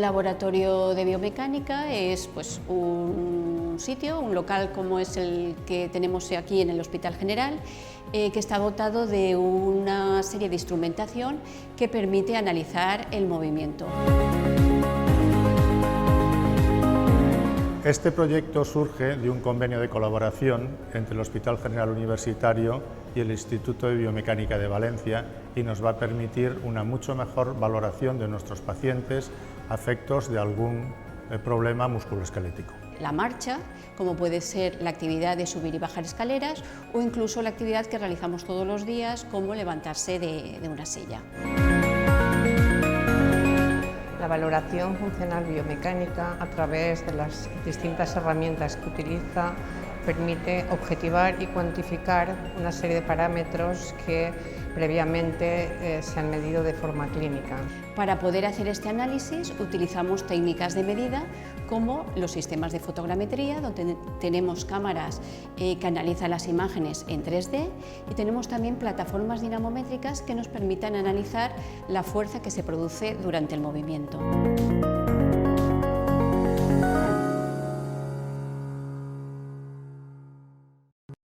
laboratorio de biomecánica es pues, un sitio, un local como es el que tenemos aquí en el Hospital General, que está dotado de una serie de instrumentación que permite analizar el movimiento. Este proyecto surge de un convenio de colaboración entre el Hospital General Universitario y el Instituto de Biomecánica de Valencia y nos va a permitir una mucho mejor valoración de nuestros pacientes afectos de algún problema musculoesquelético. La marcha, como puede ser la actividad de subir y bajar escaleras o incluso la actividad que realizamos todos los días como levantarse de una silla. La valoración funcional biomecánica, a través de las distintas herramientas que utiliza, permite objetivar y cuantificar una serie de parámetros que previamente se han medido de forma clínica. Para poder hacer este análisis utilizamos técnicas de medida como los sistemas de fotogrametría, donde tenemos cámaras que analizan las imágenes en 3D, y tenemos también plataformas dinamométricas que nos permitan analizar la fuerza que se produce durante el movimiento.